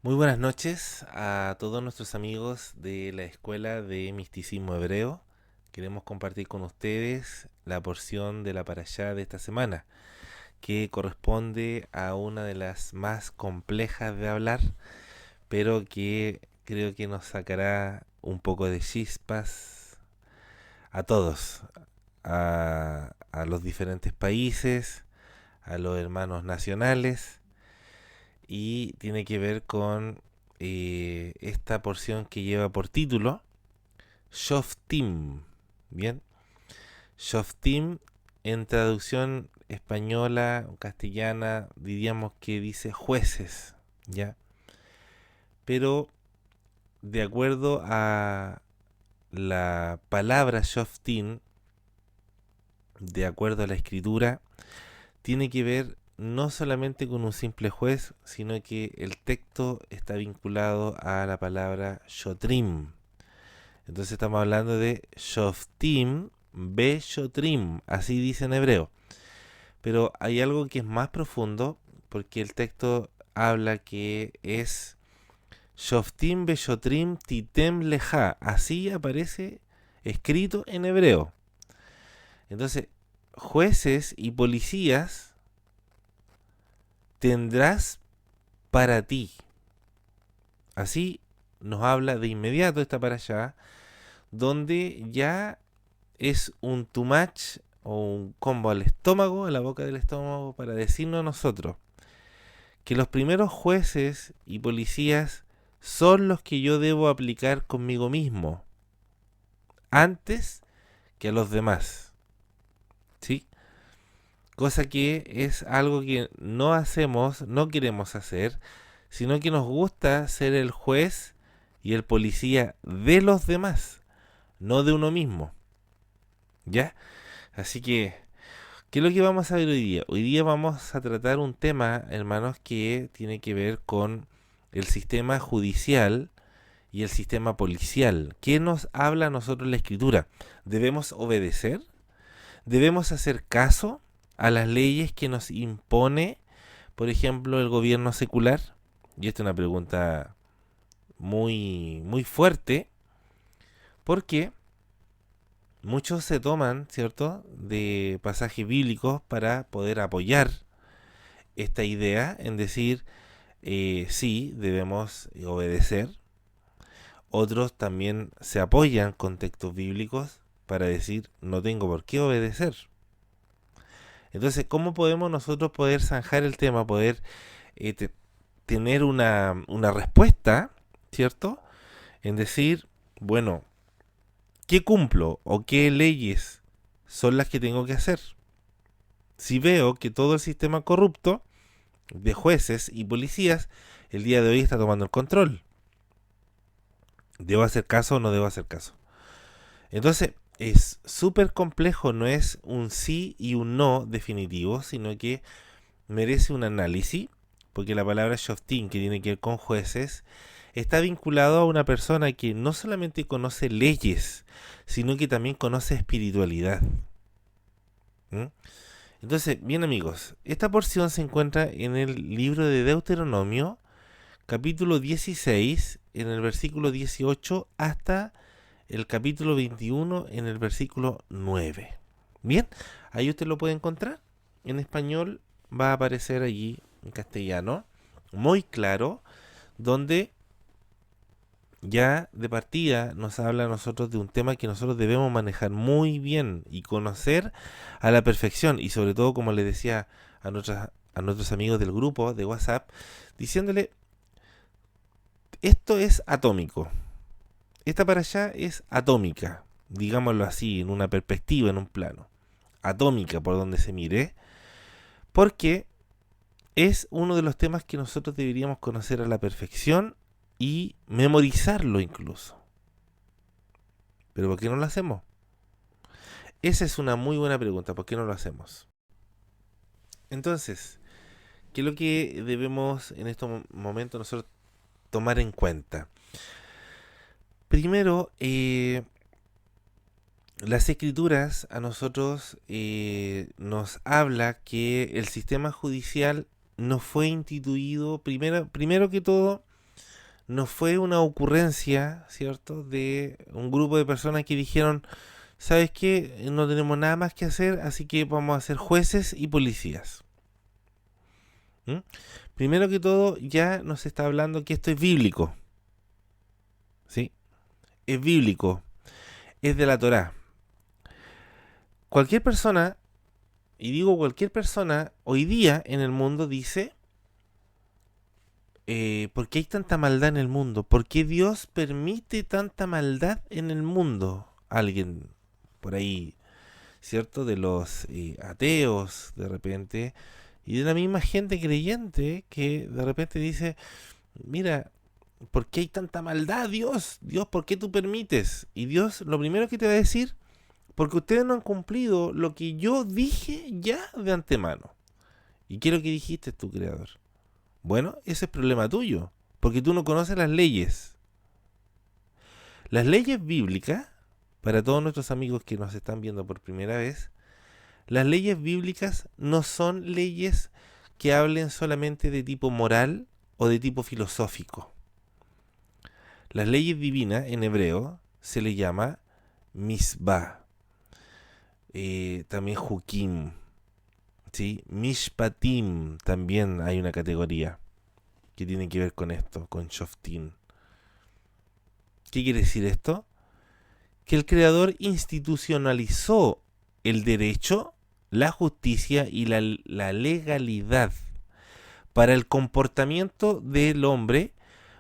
Muy buenas noches a todos nuestros amigos de la Escuela de Misticismo Hebreo. Queremos compartir con ustedes la porción de la parashá de esta semana, que corresponde a una de las más complejas de hablar, pero que creo que nos sacará un poco de chispas a todos, a los diferentes países, a los hermanos nacionales, y tiene que ver con esta porción que lleva por título Shoftim. Bien, Shoftim en traducción española o castellana diríamos que dice jueces, ¿ya? Pero de acuerdo a la palabra Shoftim, de acuerdo a la escritura, tiene que ver no solamente con un simple juez, sino que el texto está vinculado a la palabra Shotrim. Entonces estamos hablando de Shoftim be Shotrim, así dice en hebreo. Pero hay algo que es más profundo, porque el texto habla que es Shoftim be Shotrim titem leja, así aparece escrito en hebreo. Entonces, jueces y policías tendrás para ti. Así nos habla de inmediato esta parashá, donde ya es un too much o un combo al estómago, a la boca del estómago, para decirnos a nosotros que los primeros jueces y policías son los que yo debo aplicar conmigo mismo, antes que a los demás. ¿Sí? Cosa que es algo que no hacemos, no queremos hacer, sino que nos gusta ser el juez y el policía de los demás, no de uno mismo. ¿Ya? Así que, ¿qué es lo que vamos a ver hoy día? Hoy día vamos a tratar un tema, hermanos, que tiene que ver con el sistema judicial y el sistema policial. ¿Qué nos habla a nosotros la escritura? ¿Debemos obedecer? ¿Debemos hacer caso a las leyes que nos impone, por ejemplo, el gobierno secular? Y esta es una pregunta muy fuerte, porque muchos se toman, ¿cierto?, de pasajes bíblicos para poder apoyar esta idea en decir, sí, debemos obedecer. Otros también se apoyan con textos bíblicos para decir, no tengo por qué obedecer. Entonces, ¿cómo podemos nosotros poder zanjar el tema, poder tener una respuesta, ¿cierto? En decir, bueno, ¿qué cumplo o qué leyes son las que tengo que hacer? Si veo que todo el sistema corrupto de jueces y policías el día de hoy está tomando el control, ¿debo hacer caso o no debo hacer caso? Entonces, es súper complejo, no es un sí y un no definitivo, sino que merece un análisis, porque la palabra shoftim, que tiene que ver con jueces, está vinculado a una persona que no solamente conoce leyes, sino que también conoce espiritualidad. ¿Mm? Entonces, bien amigos, esta porción se encuentra en el libro de Deuteronomio, capítulo 16, en el versículo 18, hasta el capítulo 21, en el versículo 9. Bien, ahí usted lo puede encontrar. En español va a aparecer allí en castellano, muy claro, donde ya de partida nos habla a nosotros de un tema que nosotros debemos manejar muy bien y conocer a la perfección. Y sobre todo, como le decía a nuestros amigos del grupo de WhatsApp, diciéndole, esto es atómico. Esta para allá es atómica, digámoslo así, en una perspectiva, en un plano. Atómica por donde se mire, porque es uno de los temas que nosotros deberíamos conocer a la perfección y memorizarlo incluso. ¿Pero por qué no lo hacemos? Esa es una muy buena pregunta, ¿por qué no lo hacemos? Entonces, ¿qué es lo que debemos en estos momentos nosotros tomar en cuenta? Primero, las escrituras a nosotros nos habla que el sistema judicial no fue instituido, primero que todo, no fue una ocurrencia, ¿cierto?, de un grupo de personas que dijeron, ¿sabes qué? No tenemos nada más que hacer, así que vamos a ser jueces y policías. ¿Mm? Primero que todo, ya nos está hablando que esto es bíblico, ¿sí? Es bíblico, es de la Torá. Cualquier persona, y digo cualquier persona, hoy día en el mundo dice, ¿por qué hay tanta maldad en el mundo? ¿Por qué Dios permite tanta maldad en el mundo? Alguien por ahí, ¿cierto? De los ateos, de repente, y de la misma gente creyente que de repente dice, mira, ¿por qué hay tanta maldad, Dios? Dios, ¿por qué tú permites? Y Dios lo primero que te va a decir, porque ustedes no han cumplido lo que yo dije ya de antemano. ¿Y qué es lo que dijiste tú, Creador? Bueno, ese es problema tuyo, porque tú no conoces las leyes. Las leyes bíblicas, para todos nuestros amigos que nos están viendo por primera vez, las leyes bíblicas no son leyes que hablen solamente de tipo moral o de tipo filosófico. Las leyes divinas en hebreo se le llama misbah, también hukim, ¿sí? Mishpatim también hay una categoría que tiene que ver con esto, con shoftim. ¿Qué quiere decir esto? Que el Creador institucionalizó el derecho, la justicia y la legalidad para el comportamiento del hombre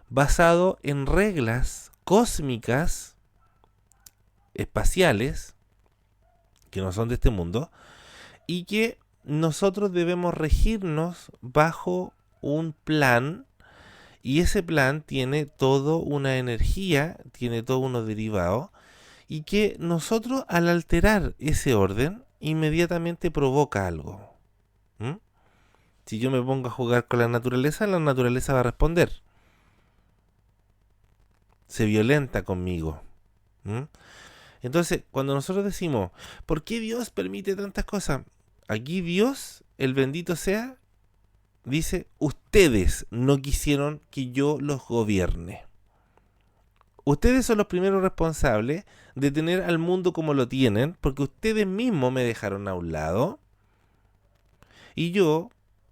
basado en reglas cósmicas, espaciales, que no son de este mundo, y que nosotros debemos regirnos bajo un plan, y ese plan tiene toda una energía, tiene todos unos derivados, y que nosotros al alterar ese orden, inmediatamente provoca algo. ¿Mm? Si yo me pongo a jugar con la naturaleza va a responder. Se violenta conmigo. ¿Mm? Entonces, cuando nosotros decimos, ¿por qué Dios permite tantas cosas? Aquí Dios, el bendito sea, dice, ustedes no quisieron que yo los gobierne. Ustedes son los primeros responsables de tener al mundo como lo tienen, porque ustedes mismos me dejaron a un lado. Y yo,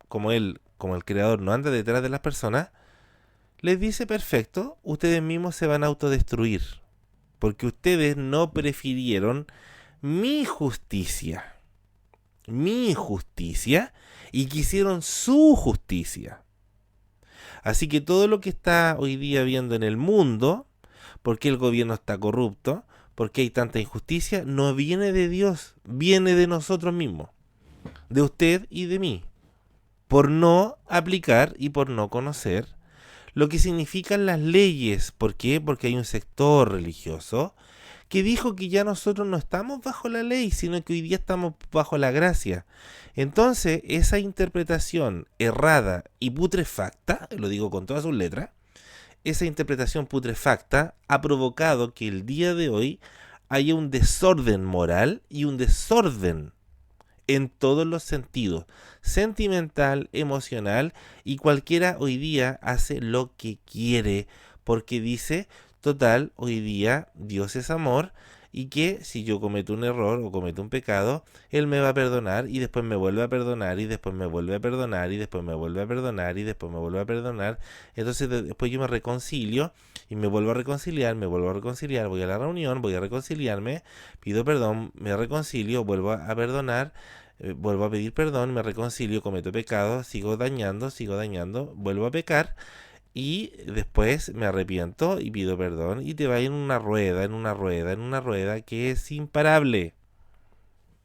como el creador no anda detrás de las personas, les dice, perfecto, ustedes mismos se van a autodestruir. Porque ustedes no prefirieron mi justicia. Mi justicia. Y quisieron su justicia. Así que todo lo que está hoy día viendo en el mundo, porque el gobierno está corrupto, porque hay tanta injusticia, no viene de Dios, viene de nosotros mismos, de usted y de mí, por no aplicar y por no conocer lo que significan las leyes. ¿Por qué? Porque hay un sector religioso que dijo que ya nosotros no estamos bajo la ley, sino que hoy día estamos bajo la gracia. Entonces, esa interpretación errada y putrefacta, lo digo con todas sus letras, esa interpretación putrefacta ha provocado que el día de hoy haya un desorden moral y un desorden en todos los sentidos, sentimental, emocional, y cualquiera hoy día hace lo que quiere, porque dice, total, hoy día Dios es amor, y que si yo cometo un error o cometo un pecado, Él me va a perdonar y después me vuelve a perdonar y después me vuelve a perdonar y después me vuelve a perdonar y después me vuelve a perdonar. Entonces después yo me reconcilio y me vuelvo a reconciliar, voy a la reunión, voy a reconciliarme, pido perdón, me reconcilio, vuelvo a perdonar, vuelvo a pedir perdón, me reconcilio, cometo pecado, sigo dañando, vuelvo a pecar. Y después me arrepiento y pido perdón y te va en una rueda, en una rueda que es imparable.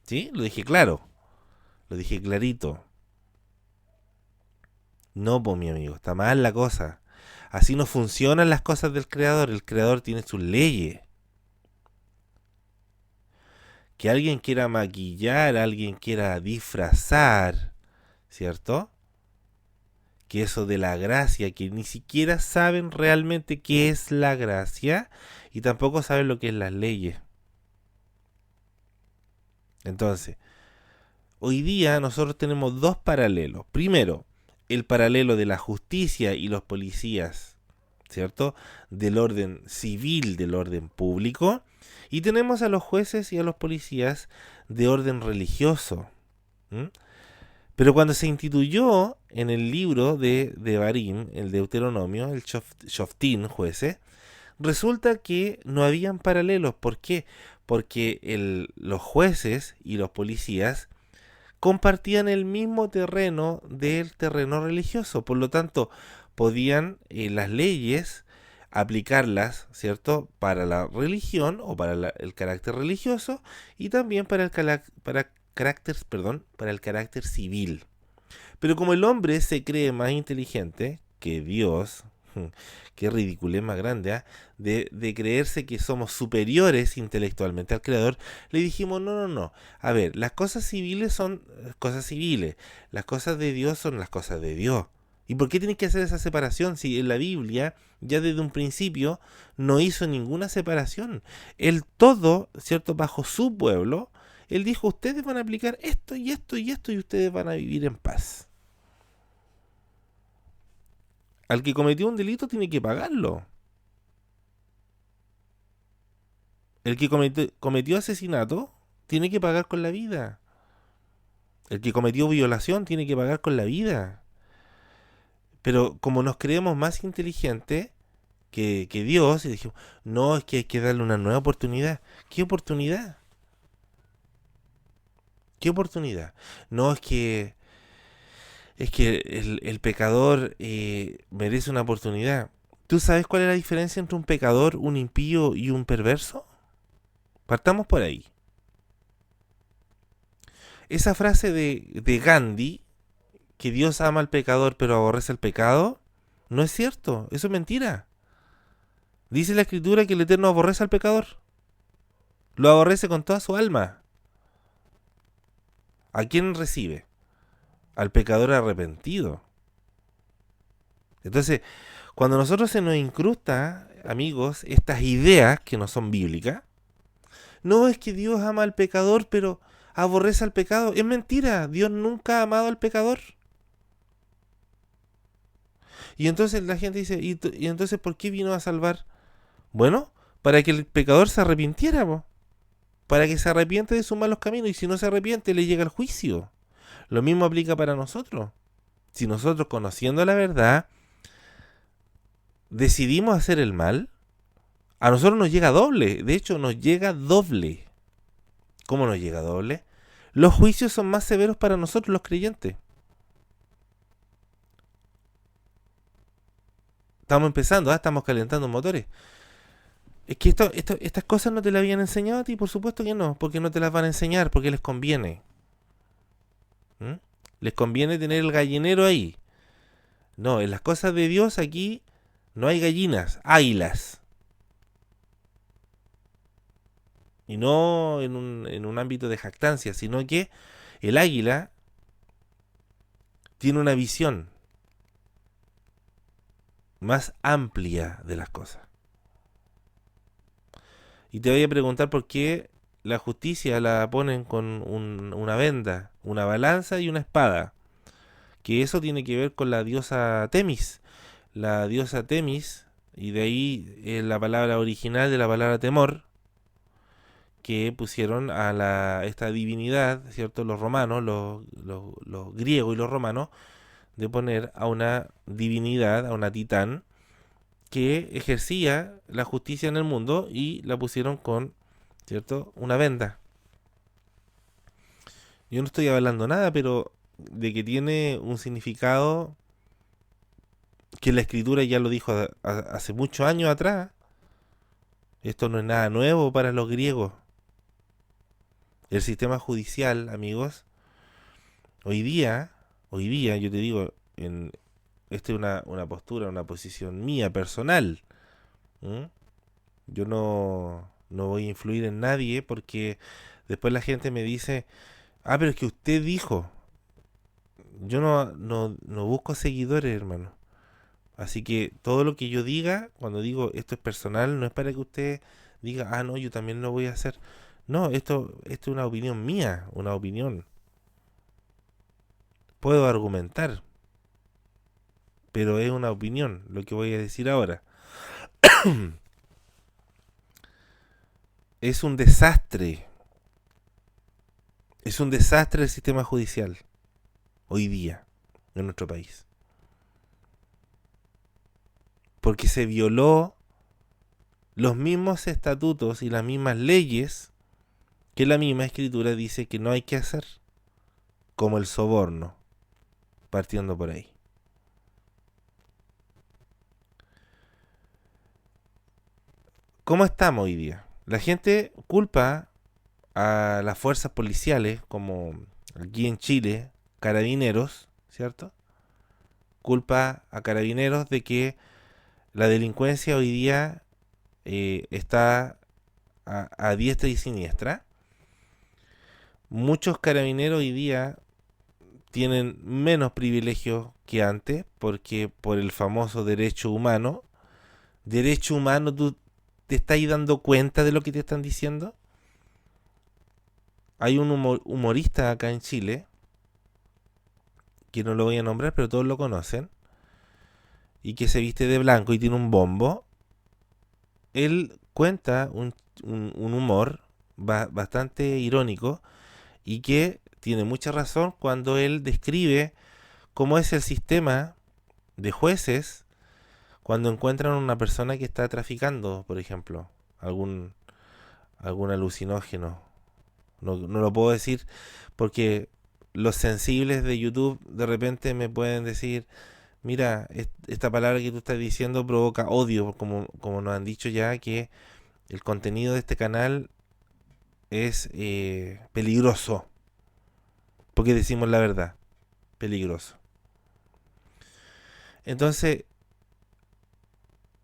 ¿Sí? Lo dije claro. Lo dije clarito. No, pues mi amigo, está mal la cosa. Así no funcionan las cosas del creador. El creador tiene sus leyes. Que alguien quiera maquillar, alguien quiera disfrazar, ¿cierto? Que eso de la gracia, que ni siquiera saben realmente qué es la gracia y tampoco saben lo que es las leyes. Entonces, hoy día nosotros tenemos dos paralelos. Primero, el paralelo de la justicia y los policías ¿cierto? Del orden civil, del orden público, y tenemos a los jueces y a los policías de orden religioso. ¿Mm? Pero cuando se instituyó en el libro de Devarim, el Deuteronomio, el Shoftim, jueces, resulta que no habían paralelos. ¿Por qué? Porque los jueces y los policías compartían el mismo terreno del terreno religioso. Por lo tanto, podían las leyes aplicarlas, ¿cierto? Para la religión o para el carácter religioso y también para para el carácter civil. Pero como el hombre se cree más inteligente que Dios, qué ridículo más grande, ¿eh? De creerse que somos superiores intelectualmente al Creador, le dijimos, no, no, no. A ver, las cosas civiles son cosas civiles, las cosas de Dios son las cosas de Dios. ¿Y por qué tienes que hacer esa separación si en la Biblia, ya desde un principio, no hizo ninguna separación? El todo, ¿cierto? Bajo su pueblo, él dijo, ustedes van a aplicar esto y esto y esto y ustedes van a vivir en paz. Al que cometió un delito tiene que pagarlo. El que cometió asesinato tiene que pagar con la vida. El que cometió violación tiene que pagar con la vida. Pero como nos creemos más inteligentes que Dios, y dijimos, no, es que hay que darle una nueva oportunidad. ¿Qué oportunidad? ¿Qué oportunidad? No, es que el pecador merece una oportunidad. ¿Tú sabes cuál es la diferencia entre un pecador, un impío y un perverso? Partamos por ahí. Esa frase de Gandhi, que Dios ama al pecador pero aborrece el pecado, no es cierto, eso es mentira. Dice la Escritura que el Eterno aborrece al pecador. Lo aborrece con toda su alma. ¿A quién recibe? Al pecador arrepentido. Entonces, cuando a nosotros se nos incrusta, amigos, estas ideas que no son bíblicas, no es que Dios ama al pecador, pero aborrece al pecado. Es mentira, Dios nunca ha amado al pecador. Y entonces la gente dice, ¿y entonces por qué vino a salvar? Bueno, para que el pecador se arrepintiera, po. Para que se arrepiente de sus malos caminos, y si no se arrepiente le llega el juicio. Lo mismo aplica para nosotros. Si nosotros, conociendo la verdad, decidimos hacer el mal, a nosotros nos llega doble. De hecho, nos llega doble. ¿Cómo nos llega doble? Los juicios son más severos para nosotros los creyentes. Estamos empezando, estamos calentando motores. Es que estas cosas no te las habían enseñado a ti, por supuesto que no, porque no te las van a enseñar, porque les conviene. ¿Mm? Les conviene tener el gallinero ahí. No, en las cosas de Dios aquí no hay gallinas, águilas. Y no en un ámbito de jactancia, sino que el águila tiene una visión más amplia de las cosas. Y te voy a preguntar por qué la justicia la ponen con una venda, una balanza y una espada. Que eso tiene que ver con la diosa Temis. La diosa Temis, y de ahí es la palabra original de la palabra temor, que pusieron a esta divinidad, ¿cierto? Los romanos, los griegos y los romanos, de poner a una divinidad, a una titán, que ejercía la justicia en el mundo y la pusieron con, ¿cierto? Una venda. Yo no estoy hablando nada, pero de que tiene un significado que la escritura ya lo dijo hace muchos años atrás. Esto no es nada nuevo para los griegos. El sistema judicial, amigos, hoy día, yo te digo, esta es una postura, una posición mía personal. ¿Mm? Yo no voy a influir en nadie porque después la gente me dice, pero es que usted dijo. Yo no busco seguidores, hermano. Así que todo lo que yo diga, cuando digo esto es personal, no es para que usted diga, no, yo también lo voy a hacer. No, esto es una opinión mía, una opinión. Puedo argumentar. pero es una opinión lo que voy a decir ahora. Es un desastre. Es un desastre el sistema judicial hoy día en nuestro país. Porque se violó los mismos estatutos y las mismas leyes que la misma escritura dice que no hay que hacer, como el soborno, partiendo por ahí. ¿Cómo estamos hoy día? La gente culpa a las fuerzas policiales, como aquí en Chile, Carabineros, ¿cierto? Culpa a Carabineros de que la delincuencia hoy día está a diestra y siniestra. Muchos carabineros hoy día tienen menos privilegios que antes, porque por el famoso derecho humano. Derecho humano, ¿tú te estás dando cuenta de lo que te están diciendo? Hay un humorista acá en Chile, que no lo voy a nombrar, pero todos lo conocen, y que se viste de blanco y tiene un bombo. Él cuenta un humor bastante irónico y que tiene mucha razón cuando él describe cómo es el sistema de jueces cuando encuentran a una persona que está traficando, por ejemplo, algún alucinógeno. No lo puedo decir porque los sensibles de YouTube de repente me pueden decir, mira, esta palabra que tú estás diciendo provoca odio, como nos han dicho ya que el contenido de este canal es peligroso, porque decimos la verdad, peligroso. Entonces,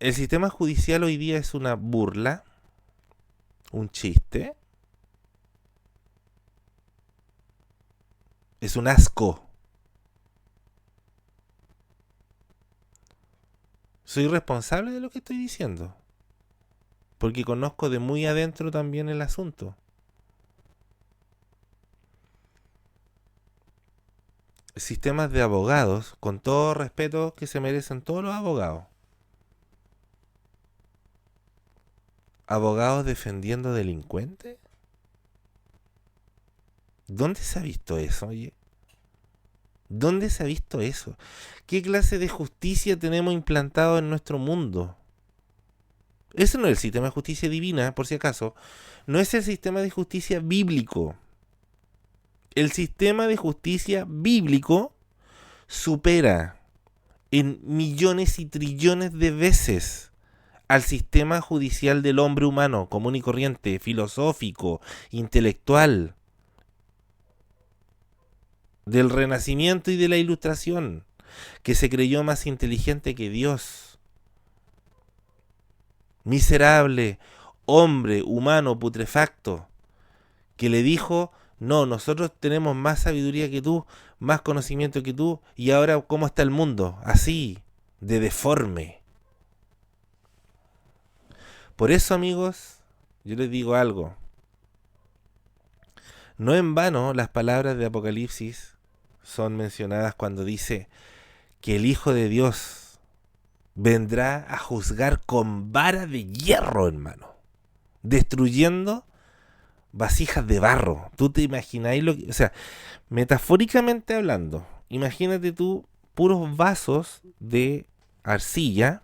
el sistema judicial hoy día es una burla, un chiste, es un asco. Soy responsable de lo que estoy diciendo, porque conozco de muy adentro también el asunto. Sistemas de abogados, con todo respeto que se merecen todos los abogados. ¿Abogados defendiendo delincuentes? ¿Dónde se ha visto eso, oye? ¿Dónde se ha visto eso? ¿Qué clase de justicia tenemos implantado en nuestro mundo? Ese no es el sistema de justicia divina, por si acaso. No es el sistema de justicia bíblico. El sistema de justicia bíblico supera en millones y trillones de veces al sistema judicial del hombre humano, común y corriente, filosófico, intelectual, del Renacimiento y de la Ilustración, que se creyó más inteligente que Dios. Miserable, hombre, humano, putrefacto, que le dijo, no, nosotros tenemos más sabiduría que tú, más conocimiento que tú, y ahora ¿cómo está el mundo? Así, de deforme. Por eso, amigos, yo les digo algo. No en vano las palabras de Apocalipsis son mencionadas cuando dice que el Hijo de Dios vendrá a juzgar con vara de hierro, hermano, destruyendo vasijas de barro. ¿Tú te imagináis lo que...? O sea, metafóricamente hablando, imagínate tú puros vasos de arcilla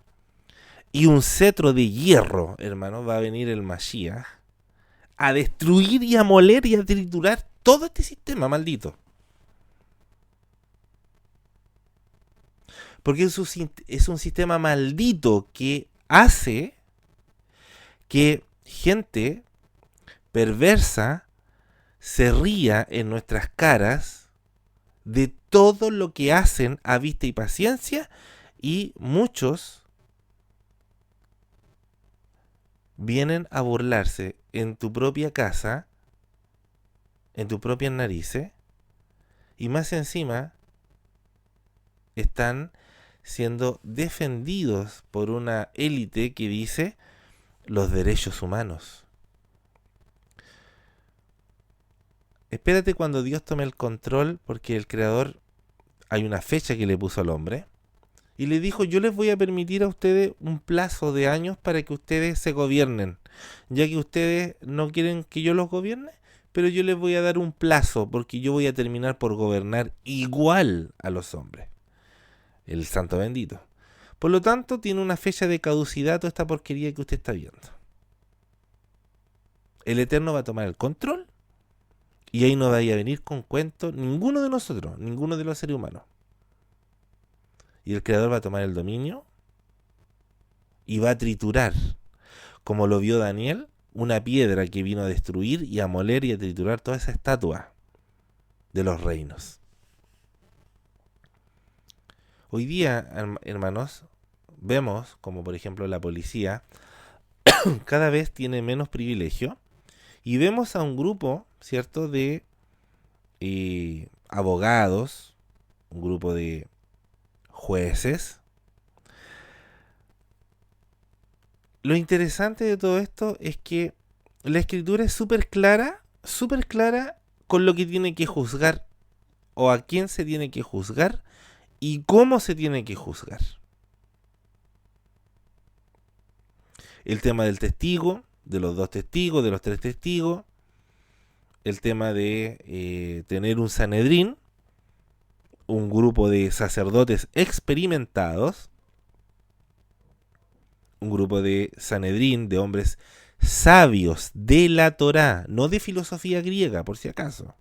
y un cetro de hierro, hermano. Va a venir el Mashiach a destruir y a moler y a triturar todo este sistema maldito. Porque es un sistema maldito que hace que gente perversa se ría en nuestras caras de todo lo que hacen a vista y paciencia, y muchos vienen a burlarse en tu propia casa, en tus propias narices, y más encima están siendo defendidos por una élite que dice los derechos humanos. Espérate cuando Dios tome el control, porque el Creador hay una fecha que le puso al hombre, y les dijo, yo les voy a permitir a ustedes un plazo de años para que ustedes se gobiernen, ya que ustedes no quieren que yo los gobierne, pero yo les voy a dar un plazo, porque yo voy a terminar por gobernar igual a los hombres. El santo bendito. Por lo tanto, tiene una fecha de caducidad toda esta porquería que usted está viendo. El Eterno va a tomar el control y ahí no vaya a venir con cuentos ninguno de nosotros, ninguno de los seres humanos. Y el Creador va a tomar el dominio y va a triturar, como lo vio Daniel, una piedra que vino a destruir y a moler y a triturar toda esa estatua de los reinos. Hoy día, hermanos, vemos como por ejemplo la policía cada vez tiene menos privilegio y vemos a un grupo, ¿cierto?, de abogados, un grupo de jueces. Lo interesante de todo esto es que la escritura es súper clara con lo que tiene que juzgar o a quién se tiene que juzgar y cómo se tiene que juzgar. El tema del testigo, de los 2 testigos, de los 3 testigos, el tema de tener un Sanedrín, un grupo de sacerdotes experimentados, un grupo de Sanedrín, de hombres sabios de la Torá, no de filosofía griega, por si acaso.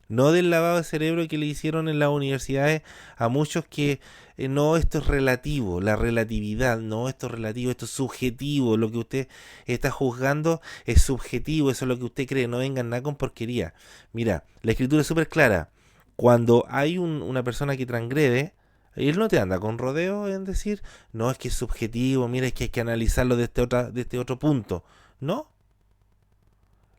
No del lavado de cerebro que le hicieron en las universidades a muchos que no, esto es relativo, la relatividad, no, esto es relativo, esto es subjetivo, lo que usted está juzgando es subjetivo, eso es lo que usted cree, no vengan nada con porquería. Mira, la escritura es súper clara, cuando hay una persona que transgrede, él no te anda con rodeo en decir, no, es que es subjetivo, mira, es que hay que analizarlo de este otro punto. No,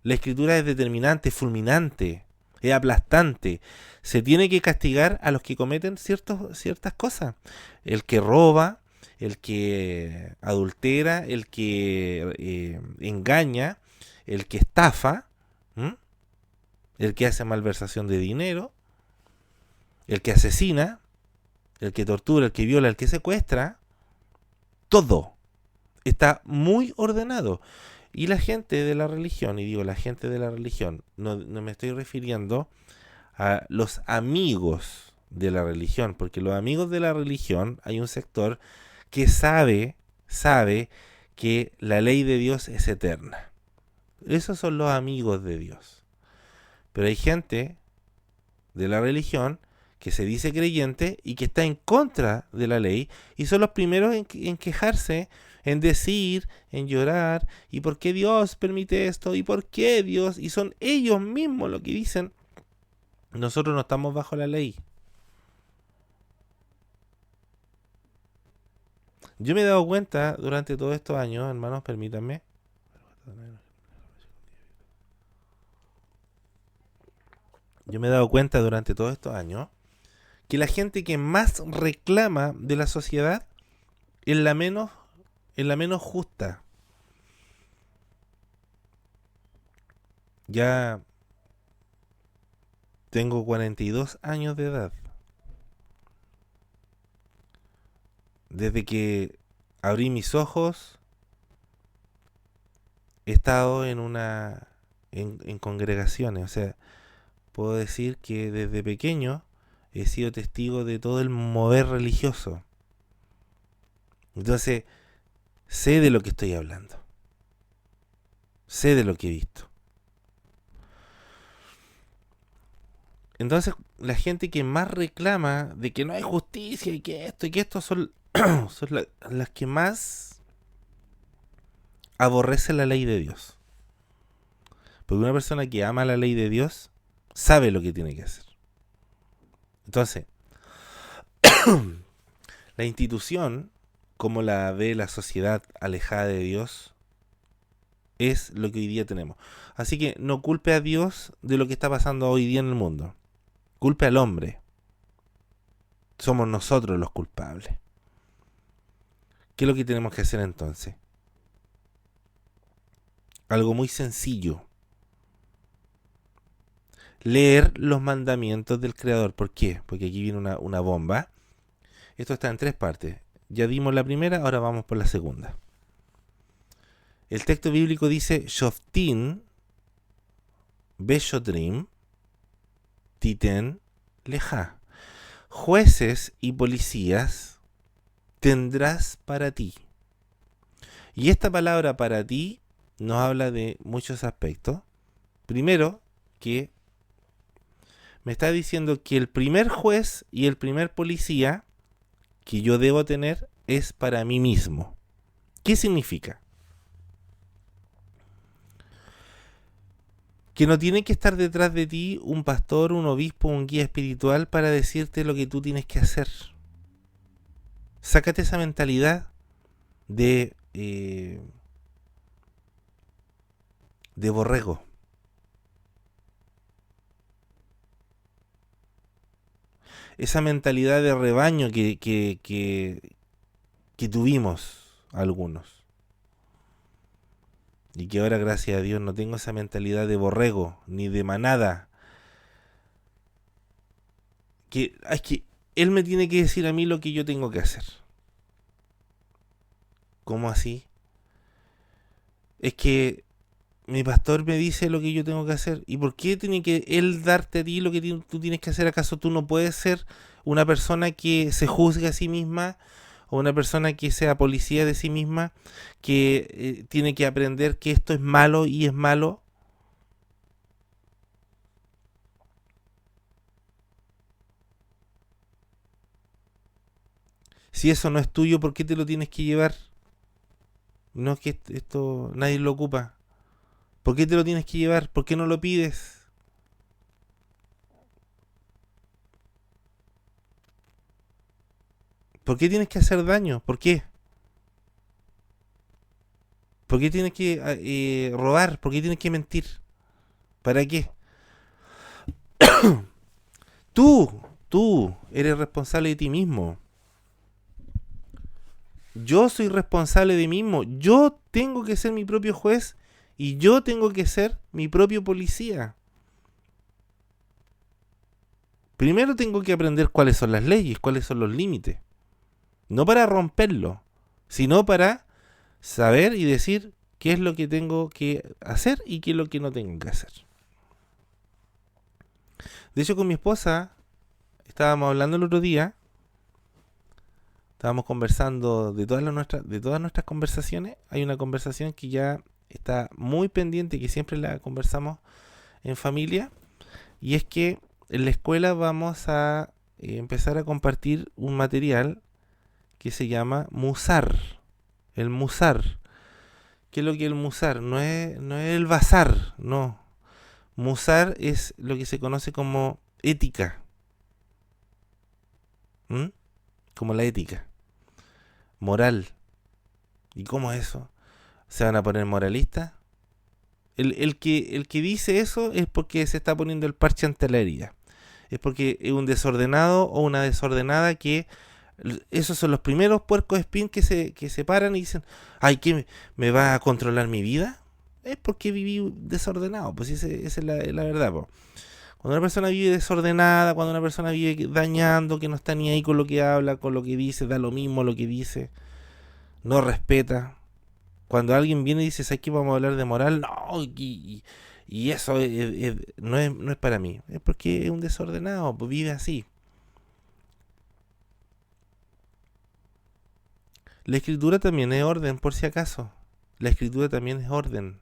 la escritura es determinante, fulminante, es aplastante. Se tiene que castigar a los que cometen ciertas cosas. El que roba, el que adultera, el que engaña, el que estafa, el que hace malversación de dinero, el que asesina, el que tortura, el que viola, el que secuestra. Todo está muy ordenado. Y la gente de la religión, y digo la gente de la religión, no me estoy refiriendo a los amigos de la religión, porque los amigos de la religión, hay un sector que sabe que la ley de Dios es eterna. Esos son los amigos de Dios. Pero hay gente de la religión que se dice creyente y que está en contra de la ley y son los primeros en quejarse, en decir, en llorar, y por qué Dios permite esto, y por qué Dios, y son ellos mismos los que dicen, nosotros no estamos bajo la ley. Yo me he dado cuenta durante todos estos años, hermanos, permítanme, yo me he dado cuenta durante todos estos años que la gente que más reclama de la sociedad es la menos justa. Ya tengo 42 años de edad. Desde que abrí mis ojos he estado en congregaciones, o sea, puedo decir que desde pequeño he sido testigo de todo el mover religioso. Entonces, sé de lo que estoy hablando. Sé de lo que he visto. Entonces, la gente que más reclama de que no hay justicia y que esto son, las que más aborrecen la ley de Dios. Porque una persona que ama la ley de Dios sabe lo que tiene que hacer. Entonces, la institución, como la ve la sociedad alejada de Dios, es lo que hoy día tenemos. Así que no culpe a Dios de lo que está pasando hoy día en el mundo. Culpe al hombre. Somos nosotros los culpables. ¿Qué es lo que tenemos que hacer entonces? Algo muy sencillo. Leer los mandamientos del Creador. ¿Por qué? Porque aquí viene una bomba. Esto está en 3 partes. Ya dimos la primera, ahora vamos por la segunda. El texto bíblico dice: Shoftin Beshotrim Titen Leja. Jueces y policías tendrás para ti. Y esta palabra para ti nos habla de muchos aspectos. Primero, que me está diciendo que el primer juez y el primer policía que yo debo tener es para mí mismo. ¿Qué significa? Que no tiene que estar detrás de ti un pastor, un obispo, un guía espiritual para decirte lo que tú tienes que hacer. Sácate esa mentalidad de borrego. Esa mentalidad de rebaño que tuvimos algunos. Y que ahora, gracias a Dios, no tengo esa mentalidad de borrego, ni de manada. Es que Él me tiene que decir a mí lo que yo tengo que hacer. ¿Cómo así? Es que mi pastor me dice lo que yo tengo que hacer. ¿Y por qué tiene que Él darte a ti lo que tú tienes que hacer? ¿Acaso tú no puedes ser una persona que se juzgue a sí misma? ¿O una persona que sea policía de sí misma? Que tiene que aprender que esto es malo y es malo. Si eso no es tuyo, ¿por qué te lo tienes que llevar? No es que esto nadie lo ocupa. ¿Por qué te lo tienes que llevar? ¿Por qué no lo pides? ¿Por qué tienes que hacer daño? ¿Por qué? ¿Por qué tienes que robar? ¿Por qué tienes que mentir? ¿Para qué? Tú eres responsable de ti mismo. Yo soy responsable de mí mismo. Yo tengo que ser mi propio juez y yo tengo que ser mi propio policía. Primero tengo que aprender cuáles son las leyes, cuáles son los límites. No para romperlo, sino para saber y decir qué es lo que tengo que hacer y qué es lo que no tengo que hacer. De hecho, con mi esposa estábamos hablando el otro día. Estábamos conversando de todas nuestras conversaciones. Hay una conversación que ya está muy pendiente, que siempre la conversamos en familia. Y es que en la escuela vamos a empezar a compartir un material que se llama Musar. El Musar. ¿Qué es lo que es el Musar? No es el bazar, no. Musar es lo que se conoce como ética. ¿Mm? Como la ética. Moral. ¿Y cómo es eso? ¿Se van a poner moralistas? El que dice eso es porque se está poniendo el parche ante la herida. Es porque es un desordenado o una desordenada que... Esos son los primeros puercos espín que se paran y dicen: ay, ¿qué me va a controlar mi vida? Es porque viví desordenado. Pues esa es la verdad, po. Cuando una persona vive desordenada, cuando una persona vive dañando, que no está ni ahí con lo que habla, con lo que dice, da lo mismo lo que dice, no respeta. Cuando alguien viene y dice: ¿sabes qué? Vamos a hablar de moral. No, y eso no es para mí. Es porque es un desordenado, pues vive así. La escritura también es orden, por si acaso. La escritura también es orden.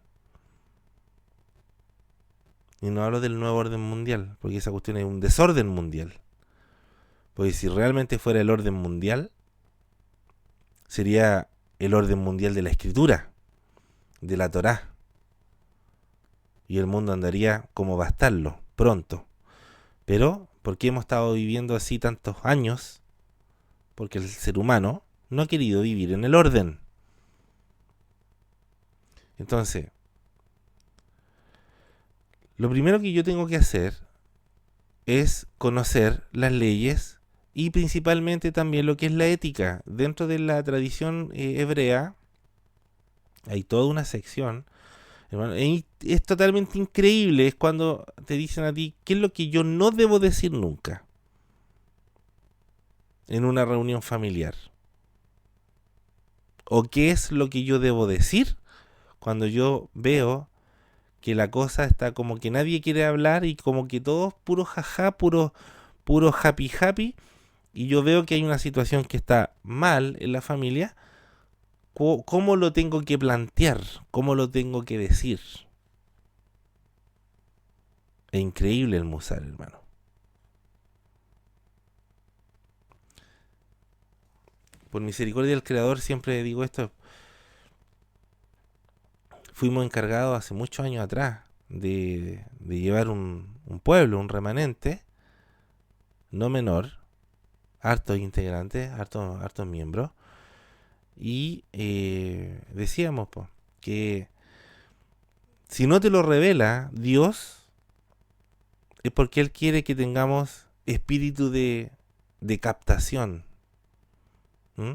Y no hablo del nuevo orden mundial, porque esa cuestión es un desorden mundial. Porque si realmente fuera el orden mundial, sería el orden mundial de la escritura, de la Torá. Y el mundo andaría como va a estarlo, pronto. Pero, ¿por qué hemos estado viviendo así tantos años? Porque el ser humano no ha querido vivir en el orden. Entonces, lo primero que yo tengo que hacer es conocer las leyes y principalmente también lo que es la ética. Dentro de la tradición hebrea hay toda una sección, hermano, es totalmente increíble. Es cuando te dicen a ti qué es lo que yo no debo decir nunca. en una reunión familiar? ¿O qué es lo que yo debo decir cuando yo veo que la cosa está como que nadie quiere hablar y como que todos puro jaja, puro happy happy, y yo veo que hay una situación que está mal en la familia? ¿Cómo lo tengo que plantear? ¿Cómo lo tengo que decir? Es increíble el Musar, hermano. Por misericordia del Creador, siempre digo esto. Fuimos encargados hace muchos años atrás de llevar un pueblo, un remanente, no menor, hartos integrantes, hartos miembros, y decíamos que si no te lo revela Dios, es porque Él quiere que tengamos espíritu de captación. ¿Mm?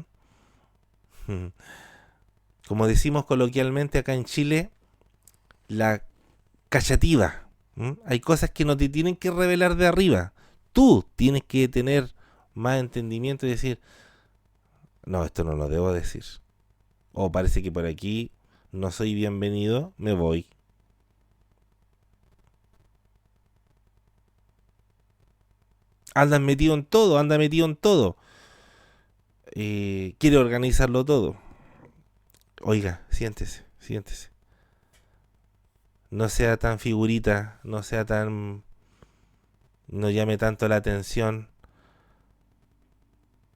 Como decimos coloquialmente acá en Chile, la callativa. Hay cosas que no te tienen que revelar de arriba. Tú tienes que tener más entendimiento y decir, no, esto no lo debo decir. O parece que por aquí no soy bienvenido, me voy. Anda metido en todo, anda metido en todo. Quiere organizarlo todo. Oiga, siéntese, siéntese. No sea tan figurita, no sea tan... no llame tanto la atención.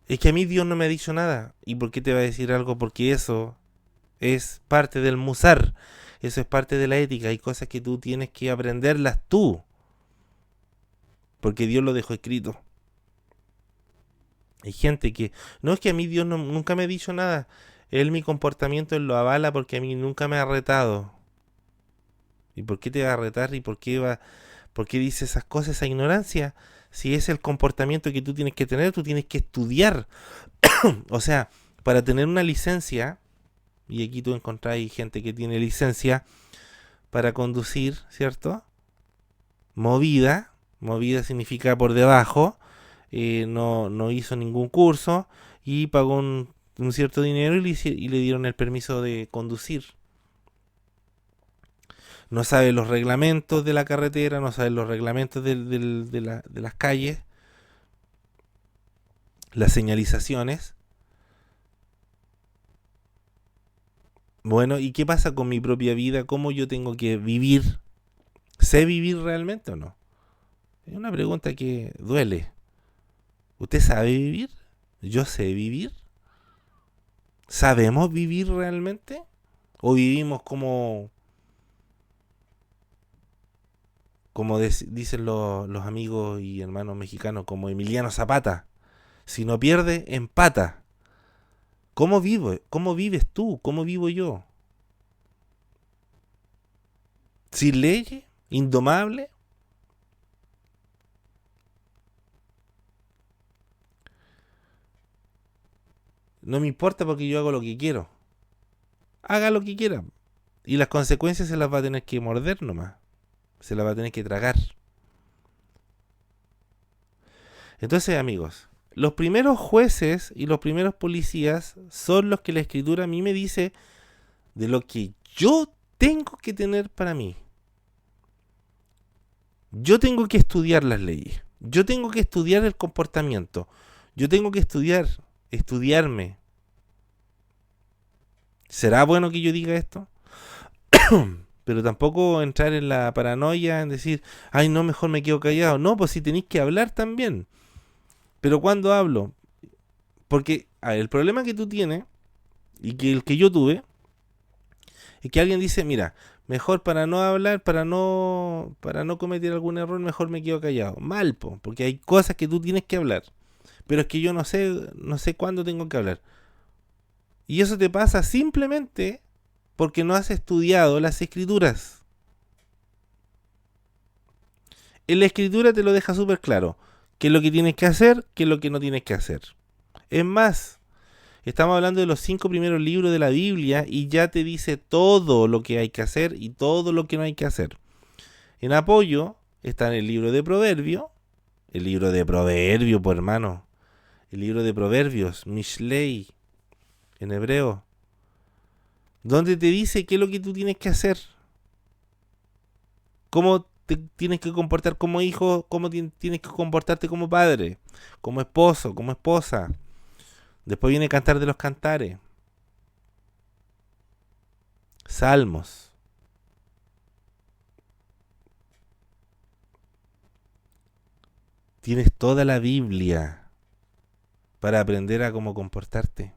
Es que a mí Dios no me ha dicho nada. ¿Y por qué te va a decir algo? Porque eso es parte del musar. Eso es parte de la ética. Hay cosas que tú tienes que aprenderlas tú. Porque Dios lo dejó escrito. Hay gente que... no, es que a mí Dios nunca me ha dicho nada. Él mi comportamiento él lo avala porque a mí nunca me ha retado. ¿Y por qué te va a retar? ¿Y por qué dice esas cosas, esa ignorancia? Si es el comportamiento que tú tienes que tener, tú tienes que estudiar. O sea, para tener una licencia, y aquí tú encontráis gente que tiene licencia para conducir, ¿cierto? Movida significa por debajo, no hizo ningún curso y pagó un cierto dinero y le dieron el permiso de conducir. No sabe los reglamentos de la carretera, no sabe los reglamentos de las calles, las señalizaciones. Bueno, ¿y qué pasa con mi propia vida? ¿Cómo yo tengo que vivir? ¿Sé vivir realmente o no? Es una pregunta que duele. ¿Usted sabe vivir? ¿Yo sé vivir? ¿Sabemos vivir realmente? ¿O vivimos como dicen los amigos y hermanos mexicanos, como Emiliano Zapata? Si no pierde, empata. ¿Cómo vivo? ¿Cómo vives tú? ¿Cómo vivo yo? ¿Sin leyes? ¿Indomable? No me importa porque yo hago lo que quiero. Haga lo que quiera. Y las consecuencias se las va a tener que morder nomás. Se las va a tener que tragar. Entonces, amigos, los primeros jueces y los primeros policías son los que la escritura a mí me dice de lo que yo tengo que tener para mí. Yo tengo que estudiar las leyes. Yo tengo que estudiar el comportamiento. Yo tengo que estudiarme. ¿Será bueno que yo diga esto? Pero tampoco entrar en la paranoia, en decir, ay no, mejor me quedo callado. No, pues si tenéis que hablar también. Pero cuando hablo, porque el problema que tú tienes, y que el que yo tuve, es que alguien dice, mira, mejor para no hablar, para no cometer algún error, mejor me quedo callado. Mal, porque hay cosas que tú tienes que hablar. Pero es que yo no sé cuándo tengo que hablar. Y eso te pasa simplemente porque no has estudiado las escrituras. En la escritura te lo deja súper claro. ¿Qué es lo que tienes que hacer? ¿Qué es lo que no tienes que hacer? Es más, estamos hablando de los 5 primeros libros de la Biblia y ya te dice todo lo que hay que hacer y todo lo que no hay que hacer. En apoyo está en el libro de Proverbios. El libro de Proverbios, pues hermano. el libro de Proverbios, Mishlei, en hebreo, donde te dice qué es lo que tú tienes que hacer, cómo te tienes que comportar como hijo, cómo tienes que comportarte como padre, como esposo, como esposa. Después viene Cantar de los Cantares, Salmos. Tienes toda la Biblia para aprender a cómo comportarte.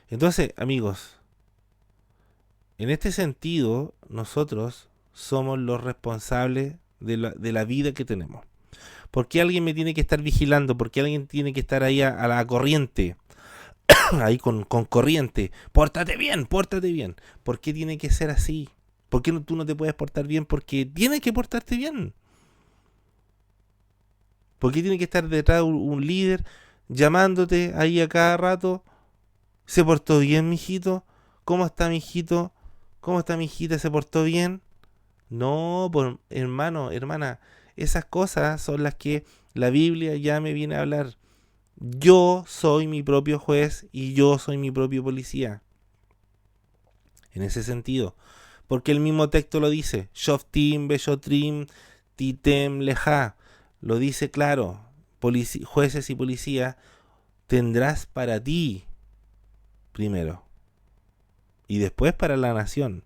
Entonces, amigos, en este sentido, nosotros somos los responsables de la vida que tenemos. ¿Por qué alguien me tiene que estar vigilando? ¿Por qué alguien tiene que estar ahí a la corriente? Ahí con corriente. Pórtate bien, pórtate bien. ¿Por qué tiene que ser así? ¿Por qué tú no te puedes portar bien? Porque tienes que portarte bien. ¿Por qué tiene que estar detrás un líder llamándote ahí a cada rato? ¿Se portó bien, mijito? ¿Cómo está, mijito? ¿Cómo está, mijita? ¿Se portó bien? No, por, hermano, hermana, esas cosas son las que la Biblia ya me viene a hablar. Yo soy mi propio juez y yo soy mi propio policía. En ese sentido. Porque el mismo texto lo dice. Shoftim, Beshotrim, Titem, Leja. Lo dice claro. Jueces y policía tendrás para ti primero. Y después para la nación.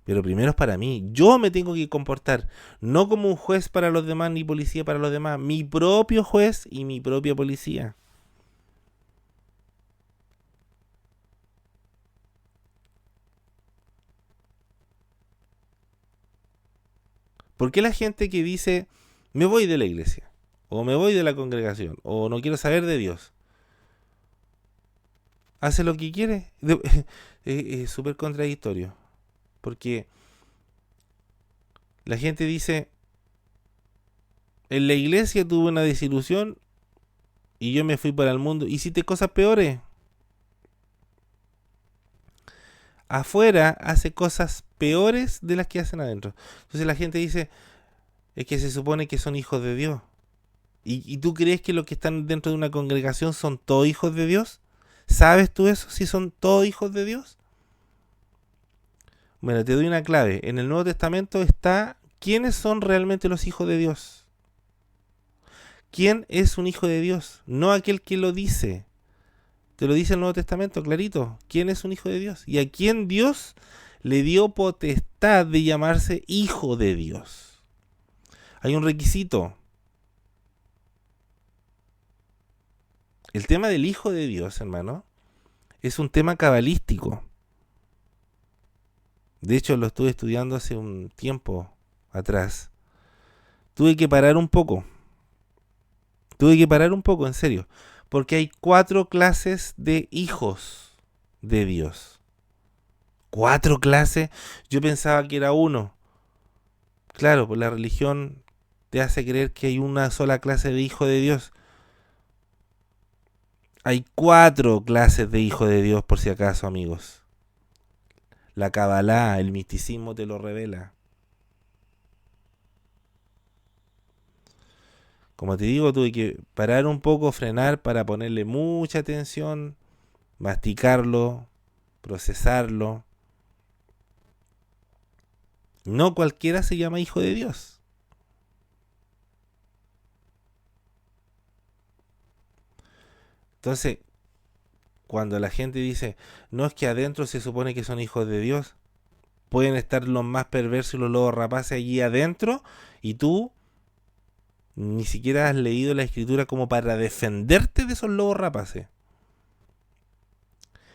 Pero primero es para mí. Yo me tengo que comportar. No como un juez para los demás ni policía para los demás. Mi propio juez y mi propia policía. ¿Por qué la gente que dice me voy de la iglesia? O me voy de la congregación. O no quiero saber de Dios. Hace lo que quiere. Es súper contradictorio. Porque la gente dice, en la iglesia tuve una desilusión y yo me fui para el mundo. Hiciste cosas peores. Afuera hace cosas peores de las que hacen adentro. Entonces la gente dice, es que se supone que son hijos de Dios. ¿Y tú crees que los que están dentro de una congregación son todos hijos de Dios? ¿Sabes tú eso? ¿Si son todos hijos de Dios? Bueno, te doy una clave. En el Nuevo Testamento está quiénes son realmente los hijos de Dios. ¿Quién es un hijo de Dios? No aquel que lo dice. Te lo dice el Nuevo Testamento, clarito. ¿Quién es un hijo de Dios? Y a quién Dios le dio potestad de llamarse hijo de Dios. Hay un requisito. El tema del hijo de Dios, hermano, es un tema cabalístico. De hecho, lo estuve estudiando hace un tiempo atrás. Tuve que parar un poco. En serio. Porque hay 4 clases de hijos de Dios. 4 clases. Yo pensaba que era uno. Claro, pues la religión te hace creer que hay una sola clase de hijo de Dios. Hay 4 clases de hijo de Dios, por si acaso, amigos. La Kabbalah, el misticismo te lo revela. Como te digo, tuve que parar un poco, frenar para ponerle mucha atención, masticarlo, procesarlo. No cualquiera se llama hijo de Dios. Entonces, cuando la gente dice, no es que adentro se supone que son hijos de Dios, pueden estar los más perversos y los lobos rapaces allí adentro y tú ni siquiera has leído la escritura como para defenderte de esos lobos rapaces.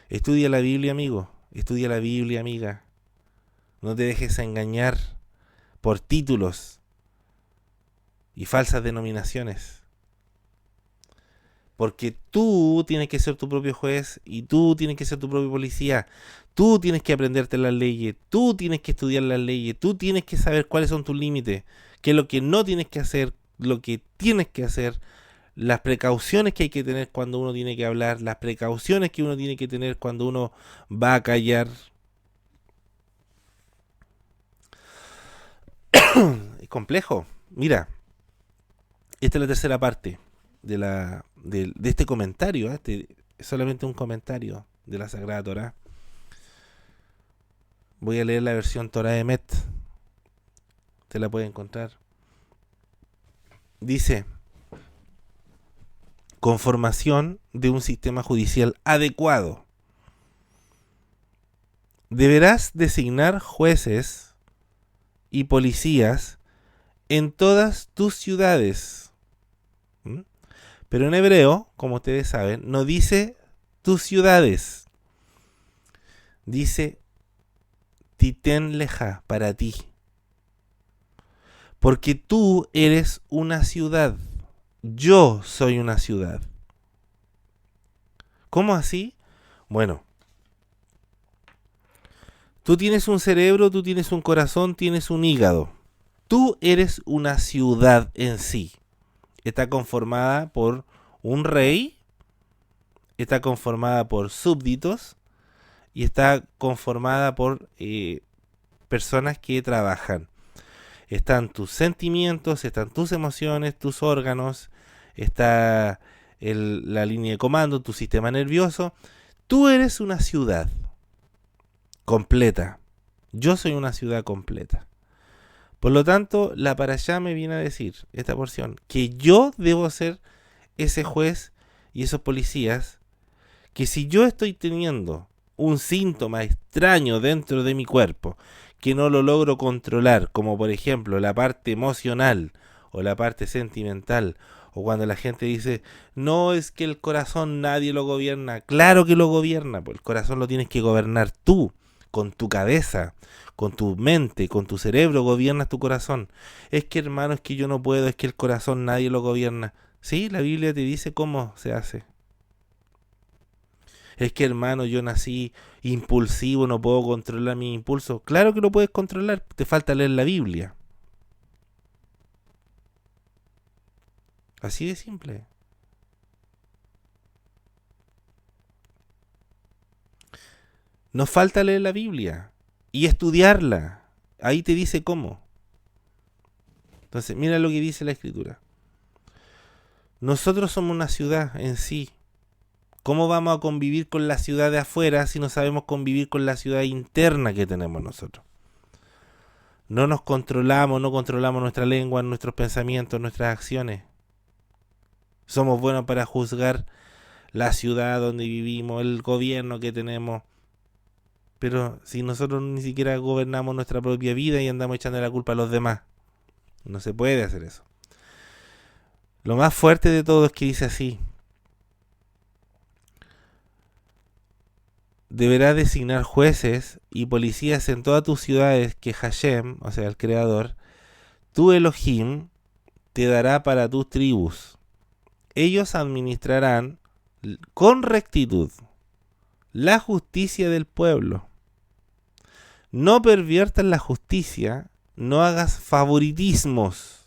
Estudia la Biblia, amigo. Estudia la Biblia, amiga. No te dejes engañar por títulos y falsas denominaciones. Porque tú tienes que ser tu propio juez y tú tienes que ser tu propio policía. Tú tienes que aprenderte las leyes, tú tienes que estudiar las leyes, tú tienes que saber cuáles son tus límites, qué es lo que no tienes que hacer, lo que tienes que hacer, las precauciones que hay que tener cuando uno tiene que hablar, las precauciones que uno tiene que tener cuando uno va a callar. Es complejo. Mira, Esta es la tercera parte de este comentario. Este es solamente un comentario de la Sagrada Torá. Voy a leer la versión Torá de Met. Te la puede encontrar. Dice: conformación de un sistema judicial adecuado. Deberás designar jueces y policías en todas tus ciudades. ¿Mm? Pero en hebreo, como ustedes saben, no dice tus ciudades. Dice Titen leja, para ti. Porque tú eres una ciudad. Yo soy una ciudad. ¿Cómo así? Bueno, tú tienes un cerebro, tú tienes un corazón, tienes un hígado. Tú eres una ciudad en sí. Está conformada por un rey, está conformada por súbditos y está conformada por personas que trabajan. Están tus sentimientos, están tus emociones, tus órganos, está la línea de comando, tu sistema nervioso. Tú eres una ciudad completa. Yo soy una ciudad completa. Por lo tanto, la parashá me viene a decir, esta porción, que yo debo ser ese juez y esos policías, que si yo estoy teniendo un síntoma extraño dentro de mi cuerpo, que no lo logro controlar, como por ejemplo la parte emocional o la parte sentimental, o cuando la gente dice, no, es que el corazón nadie lo gobierna. Claro que lo gobierna, pues el corazón lo tienes que gobernar tú, con tu cabeza, con tu mente, con tu cerebro gobiernas tu corazón. Es que hermano, es que yo no puedo, es que el corazón nadie lo gobierna. Sí, la Biblia te dice cómo se hace. Es que hermano, yo nací impulsivo, no puedo controlar mis impulsos. Claro que lo puedes controlar, te falta leer la Biblia. Así de simple. Nos falta leer la Biblia y estudiarla. Ahí te dice cómo. Entonces, mira lo que dice la Escritura. Nosotros somos una ciudad en sí. ¿Cómo vamos a convivir con la ciudad de afuera si no sabemos convivir con la ciudad interna que tenemos nosotros? No nos controlamos, no controlamos nuestra lengua, nuestros pensamientos, nuestras acciones. Somos buenos para juzgar la ciudad donde vivimos, el gobierno que tenemos. Pero si nosotros ni siquiera gobernamos nuestra propia vida y andamos echando la culpa a los demás, no se puede hacer eso. Lo más fuerte de todo es que dice así: deberás designar jueces y policías en todas tus ciudades que Hashem, o sea el Creador, tu Elohim, te dará para tus tribus. Ellos administrarán con rectitud la justicia del pueblo. No perviertas la justicia, no hagas favoritismos,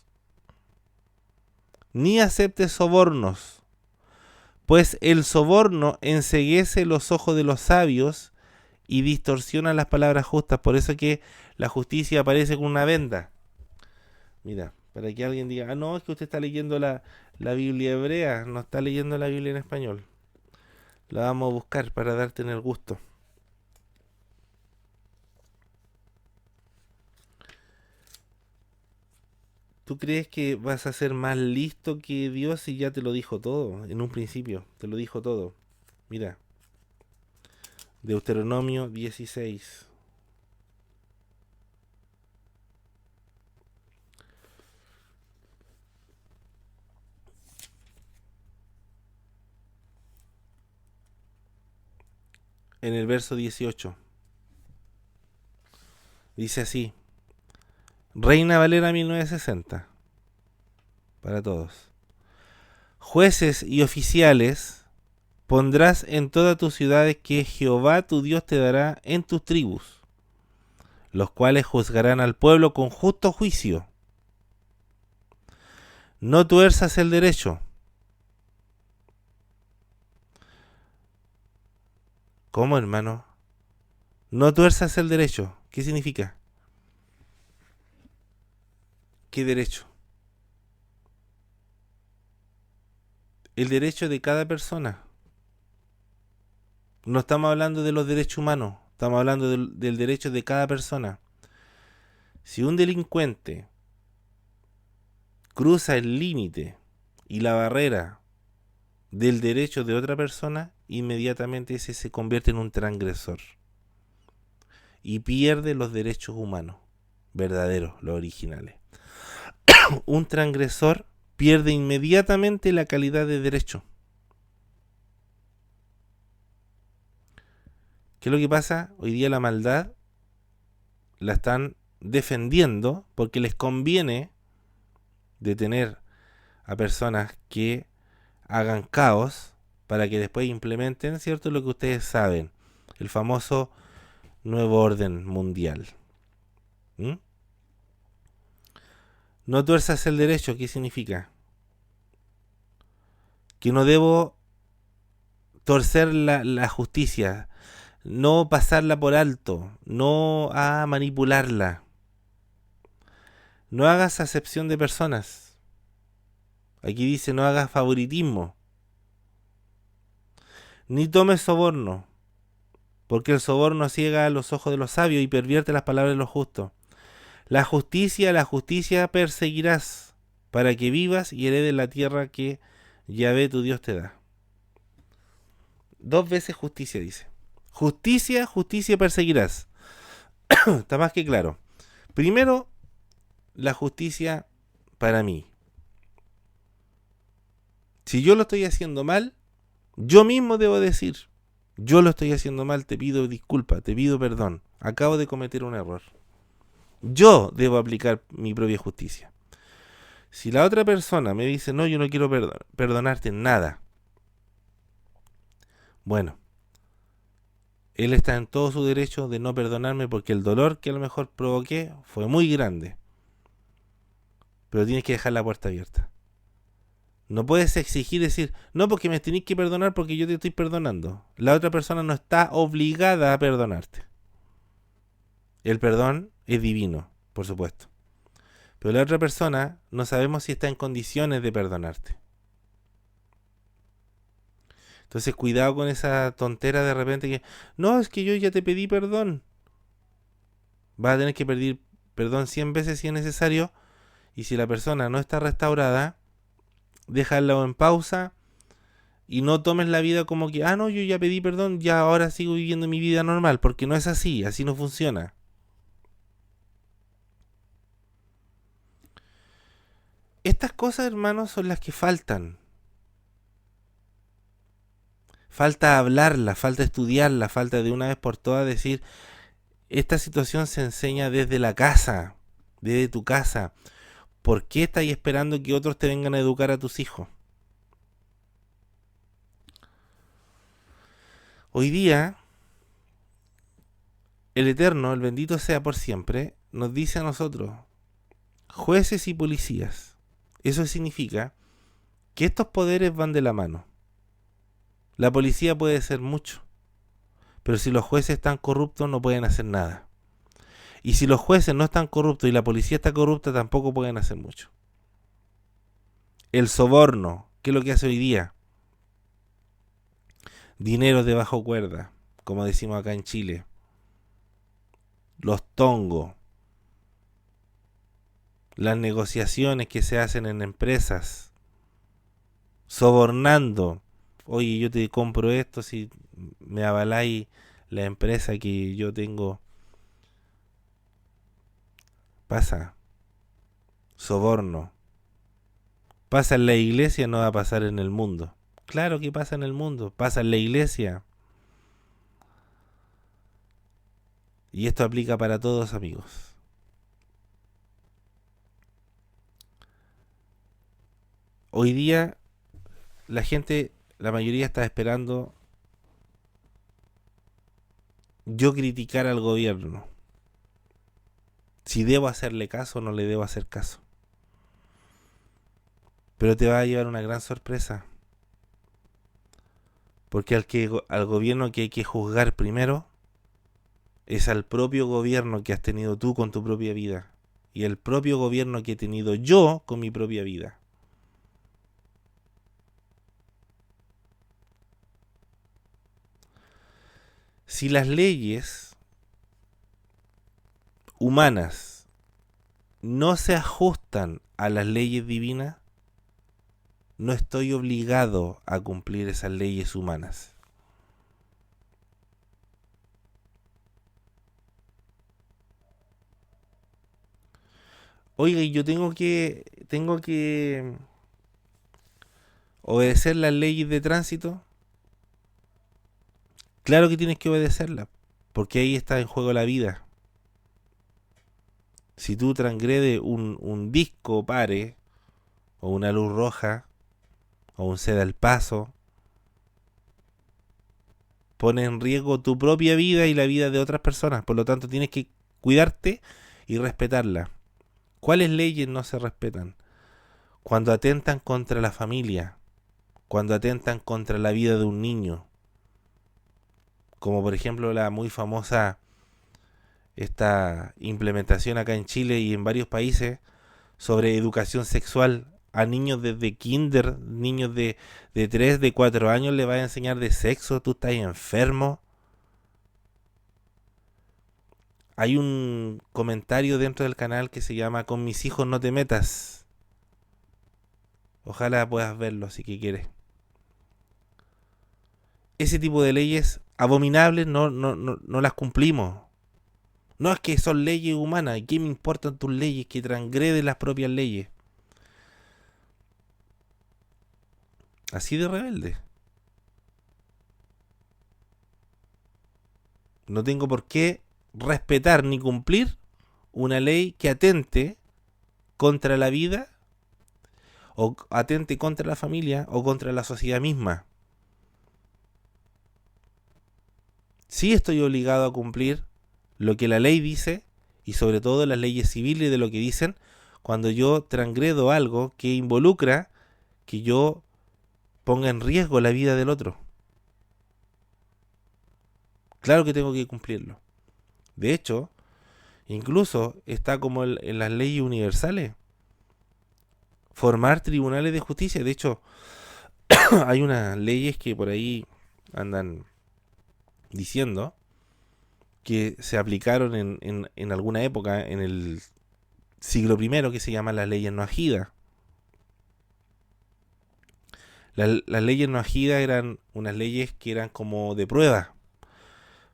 ni aceptes sobornos, pues el soborno enceguece los ojos de los sabios y distorsiona las palabras justas. Por eso que la justicia aparece con una venda. Mira, para que alguien diga, no, es que usted está leyendo la Biblia hebrea, no está leyendo la Biblia en español. La vamos a buscar para darte en el gusto. ¿Tú crees que vas a ser más listo que Dios si ya te lo dijo todo? En un principio, te lo dijo todo. Mira, Deuteronomio 16. En el verso 18. Dice así: Reina Valera 1960. Para todos. Jueces y oficiales pondrás en todas tus ciudades que Jehová tu Dios te dará en tus tribus, los cuales juzgarán al pueblo con justo juicio. No tuerzas el derecho. ¿Cómo, hermano? No tuerzas el derecho. ¿Qué significa? ¿Qué derecho? el derecho de cada persona. No estamos hablando de los derechos humanos, estamos hablando del derecho de cada persona. Si un delincuente cruza el límite y la barrera del derecho de otra persona, inmediatamente ese se convierte en un transgresor y pierde los derechos humanos verdaderos, los originales. Un transgresor pierde inmediatamente la calidad de derecho. ¿Qué es lo que pasa? Hoy día la maldad la están defendiendo porque les conviene detener a personas que hagan caos para que después implementen, ¿cierto?, lo que ustedes saben, el famoso nuevo orden mundial. ¿Mm? No tuerzas el derecho, ¿qué significa? Que no debo torcer la justicia, no pasarla por alto, no manipularla. No hagas acepción de personas. Aquí dice no hagas favoritismo. Ni tomes soborno, porque el soborno ciega los ojos de los sabios y pervierte las palabras de los justos. La justicia perseguirás, para que vivas y heredes la tierra que Yahvé tu Dios te da. 2 veces justicia dice. Justicia perseguirás. Está más que claro. Primero, la justicia para mí. Si yo lo estoy haciendo mal, yo mismo debo decir, yo lo estoy haciendo mal, te pido disculpa, te pido perdón, acabo de cometer un error. Yo debo aplicar mi propia justicia. Si la otra persona me dice, no, yo no quiero perdonarte nada, bueno, él está en todo su derecho de no perdonarme porque el dolor que a lo mejor provoqué fue muy grande. Pero tienes que dejar la puerta abierta. No puedes exigir decir, no, porque me tenés que perdonar porque yo te estoy perdonando. La otra persona no está obligada a perdonarte. El perdón es divino, por supuesto. Pero la otra persona no sabemos si está en condiciones de perdonarte. Entonces cuidado con esa tontera de repente que, no, es que yo ya te pedí perdón. Vas a tener que pedir perdón 100 veces si es necesario. Y si la persona no está restaurada, déjalo en pausa y no tomes la vida como que, no, yo ya pedí perdón, ya ahora sigo viviendo mi vida normal, porque no es así, así no funciona. Estas cosas, hermanos, son las que faltan. Falta hablarla, falta estudiarla, falta de una vez por todas decir, esta situación se enseña desde la casa, desde tu casa. ¿Por qué estás esperando que otros te vengan a educar a tus hijos? Hoy día, el Eterno, el bendito sea por siempre, nos dice a nosotros, jueces y policías. Eso significa que estos poderes van de la mano. La policía puede ser mucho, pero si los jueces están corruptos no pueden hacer nada. Y si los jueces no están corruptos y la policía está corrupta, tampoco pueden hacer mucho. El soborno, ¿qué es lo que hace hoy día? Dinero de bajo cuerda, como decimos acá en Chile. Los tongos. Las negociaciones que se hacen en empresas. Sobornando. Oye, yo te compro esto si me avaláis la empresa que yo tengo. Pasa. Soborno. Pasa en la iglesia, no va a pasar en el mundo. Claro que pasa en el mundo, pasa en la iglesia. Y esto aplica para todos, amigos. Hoy día la gente, la mayoría está esperando yo criticar al gobierno. Si debo hacerle caso o no le debo hacer caso. Pero te va a llevar una gran sorpresa. Porque al gobierno que hay que juzgar primero es al propio gobierno que has tenido tú con tu propia vida. Y el propio gobierno que he tenido yo con mi propia vida. si las leyes humanas no se ajustan a las leyes divinas, no estoy obligado a cumplir esas leyes humanas. Oiga, y yo tengo que obedecer las leyes de tránsito. Claro que tienes que obedecerlas, porque ahí está en juego la vida. Si tú transgredes un disco pare, o una luz roja, o un ceda al paso, pones en riesgo tu propia vida y la vida de otras personas. Por lo tanto, tienes que cuidarte y respetarla. ¿Cuáles leyes no se respetan? Cuando atentan contra la familia, cuando atentan contra la vida de un niño, como por ejemplo la muy famosa esta implementación acá en Chile y en varios países sobre educación sexual a niños desde kinder, niños de 3, de 4 años le vas a enseñar de sexo. Tú estás enfermo. Hay un comentario dentro del canal que se llama "Con mis hijos no te metas". Ojalá puedas verlo si que quieres. Ese tipo de leyes abominables no las cumplimos. No, es que son leyes humanas. ¿Qué me importan tus leyes que transgreden las propias leyes? Así de rebelde. No tengo por qué respetar ni cumplir una ley que atente contra la vida, o atente contra la familia, o contra la sociedad misma. Sí estoy obligado a cumplir lo que la ley dice, y sobre todo las leyes civiles de lo que dicen, cuando yo transgredo algo que involucra que yo ponga en riesgo la vida del otro. Claro que tengo que cumplirlo. De hecho, incluso está como en las leyes universales, formar tribunales de justicia. De hecho, hay unas leyes que por ahí andan diciendo que se aplicaron en alguna época, en el siglo I, que se llaman las leyes noajidas. Las leyes noajidas eran unas leyes que eran como de prueba,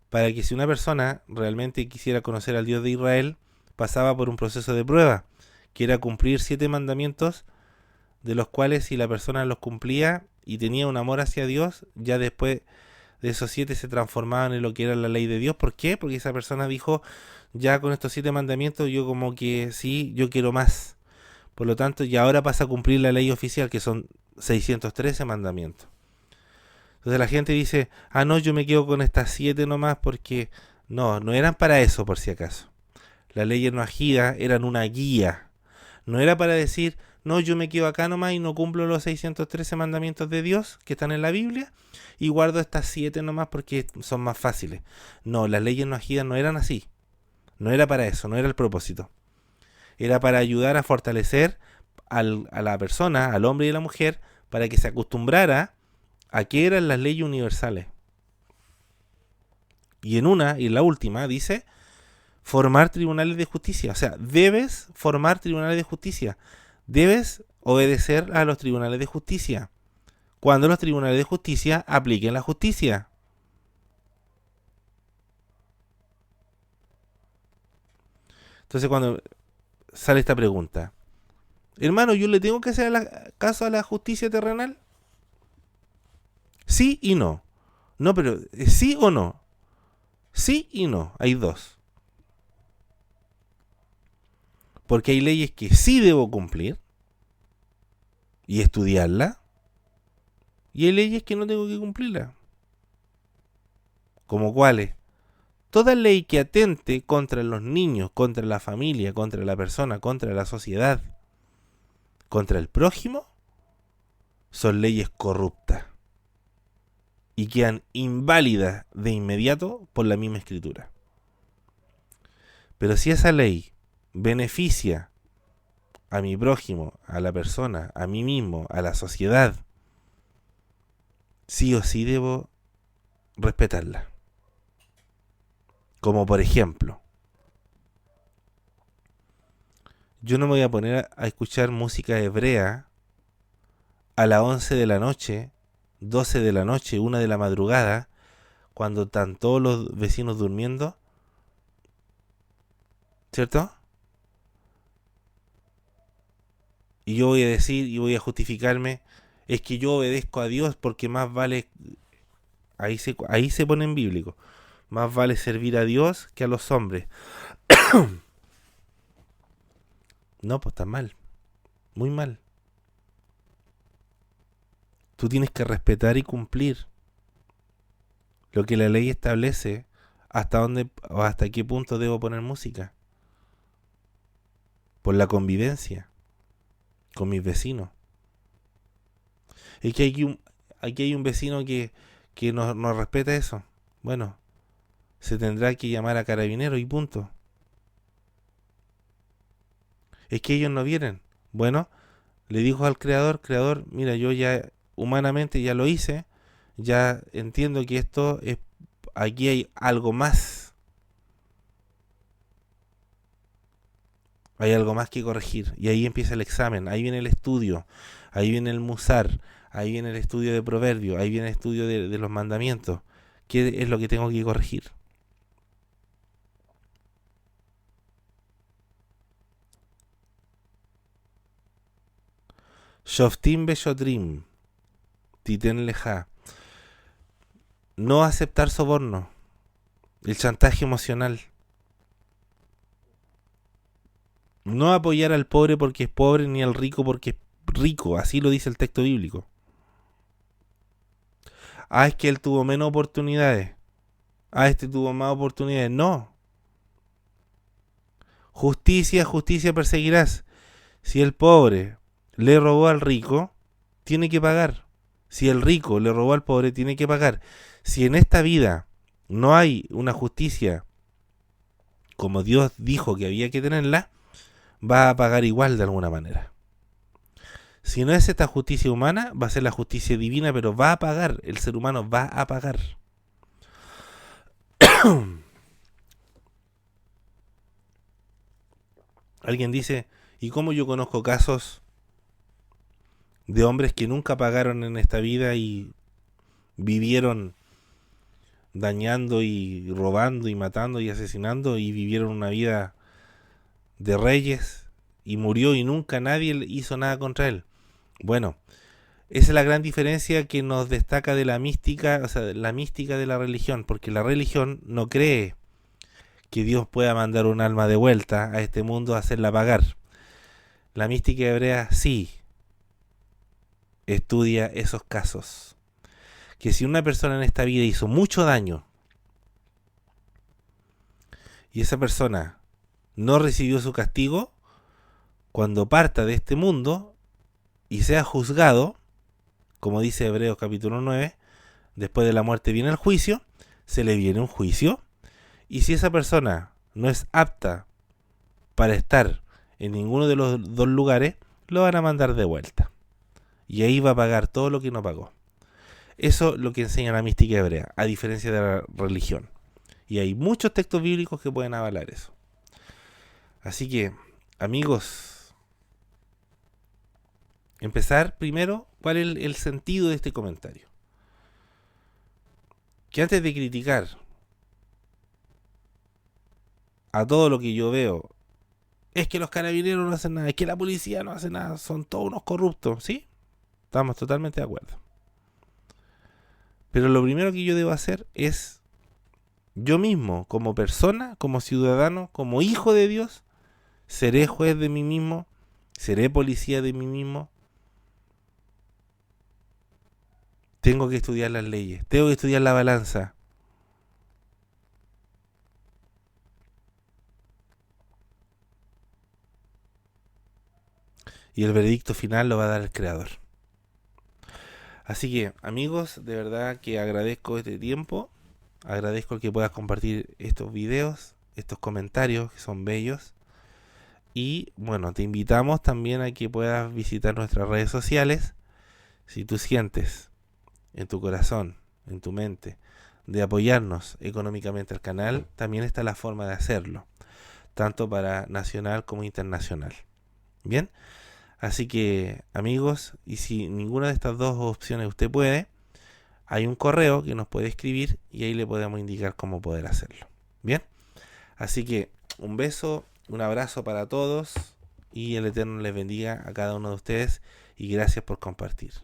para que si una persona realmente quisiera conocer al Dios de Israel, pasaba por un proceso de prueba, que era cumplir 7 mandamientos, de los cuales si la persona los cumplía y tenía un amor hacia Dios, ya después de esos 7 se transformaban en lo que era la ley de Dios. ¿Por qué? Porque esa persona dijo, ya con estos 7 mandamientos yo como que sí, yo quiero más. Por lo tanto, ya ahora pasa a cumplir la ley oficial, que son 613 mandamientos. Entonces la gente dice, no, yo me quedo con estas 7 nomás, porque no eran para eso, por si acaso. Las leyes noajidas eran una guía. No era para decir, no, yo me quedo acá nomás y no cumplo los 613 mandamientos de Dios que están en la Biblia y guardo estas 7 nomás porque son más fáciles. No, las leyes noajidas no eran así. No era para eso, no era el propósito. Era para ayudar a fortalecer a la persona, al hombre y a la mujer, para que se acostumbrara a qué eran las leyes universales. Y en la última, dice formar tribunales de justicia. O sea, debes formar tribunales de justicia. Debes obedecer a los tribunales de justicia, cuando los tribunales de justicia apliquen la justicia. Entonces cuando sale esta pregunta, hermano, ¿yo le tengo que hacer caso a la justicia terrenal? Sí y no. No, pero sí o no. Sí y no. Hay dos. Porque hay leyes que sí debo cumplir y estudiarla, y hay leyes que no tengo que cumplirla. ¿Como cuáles? Toda ley que atente contra los niños, contra la familia, contra la persona, contra la sociedad, contra el prójimo, son leyes corruptas y quedan inválidas de inmediato por la misma escritura. Pero si esa ley beneficia a mi prójimo, a la persona, a mí mismo, a la sociedad, sí o sí debo respetarla. Como por ejemplo, yo no me voy a poner a escuchar música hebrea a las 11 de la noche, 12 de la noche, 1 de la madrugada, cuando están todos los vecinos durmiendo, ¿cierto? Y yo voy a decir y voy a justificarme, es que yo obedezco a Dios porque más vale, ahí se pone en bíblico, más vale servir a Dios que a los hombres. No, pues está mal, muy mal. Tú tienes que respetar y cumplir lo que la ley establece, hasta dónde o hasta qué punto debo poner música, por la convivencia con mis vecinos. Es que aquí hay un vecino que no respeta eso. Bueno, se tendrá que llamar a carabineros y punto. Es que ellos no vienen. Bueno, le dijo al creador, mira, yo ya humanamente ya lo hice, ya entiendo que esto es, aquí hay algo más. Hay algo más que corregir. Y ahí empieza el examen, ahí viene el estudio, ahí viene el musar, ahí viene el estudio de proverbios, ahí viene el estudio de los mandamientos. ¿Qué es lo que tengo que corregir? Shoftim Beshotrim, Titen Leja. No aceptar soborno, el chantaje emocional. No apoyar al pobre porque es pobre ni al rico porque es rico, así lo dice el texto bíblico. Ah, es que él tuvo menos oportunidades. Ah, este tuvo más oportunidades. No. Justicia, justicia perseguirás. Si el pobre le robó al rico, tiene que pagar. Si el rico le robó al pobre, tiene que pagar. Si en esta vida no hay una justicia como Dios dijo que había que tenerla, va a pagar igual de alguna manera. Si no es esta justicia humana, va a ser la justicia divina, pero va a pagar. El ser humano va a pagar. Alguien dice, ¿y cómo yo conozco casos de hombres que nunca pagaron en esta vida y vivieron dañando y robando y matando y asesinando y vivieron una vida de reyes y murió y nunca nadie hizo nada contra él? Bueno, esa es la gran diferencia que nos destaca de la mística, o sea, la mística de la religión, porque la religión no cree que Dios pueda mandar un alma de vuelta a este mundo a hacerla pagar. La mística hebrea sí estudia esos casos. Que si una persona en esta vida hizo mucho daño y esa persona no recibió su castigo, cuando parta de este mundo y sea juzgado, como dice Hebreos capítulo 9, después de la muerte viene el juicio, se le viene un juicio, y si esa persona no es apta para estar en ninguno de los dos lugares, lo van a mandar de vuelta. Y ahí va a pagar todo lo que no pagó. Eso es lo que enseña la mística hebrea, a diferencia de la religión. Y hay muchos textos bíblicos que pueden avalar eso. Así que, amigos, empezar primero, ¿cuál es el sentido de este comentario? Que antes de criticar a todo lo que yo veo, es que los carabineros no hacen nada, es que la policía no hace nada, son todos unos corruptos, ¿sí? Estamos totalmente de acuerdo. Pero lo primero que yo debo hacer es, yo mismo, como persona, como ciudadano, como hijo de Dios, seré juez de mí mismo, seré policía de mí mismo. Tengo que estudiar las leyes, tengo que estudiar la balanza. Y el veredicto final lo va a dar el Creador. Así que, amigos, de verdad que agradezco este tiempo. Agradezco el que puedas compartir estos videos, estos comentarios que son bellos. Y bueno, te invitamos también a que puedas visitar nuestras redes sociales. Si tú sientes en tu corazón, en tu mente, de apoyarnos económicamente al canal, también está la forma de hacerlo, tanto para nacional como internacional. Bien, así que amigos, y si ninguna de estas dos opciones usted puede, hay un correo que nos puede escribir y ahí le podemos indicar cómo poder hacerlo. Bien, así que un beso, un abrazo para todos y el Eterno les bendiga a cada uno de ustedes y gracias por compartir.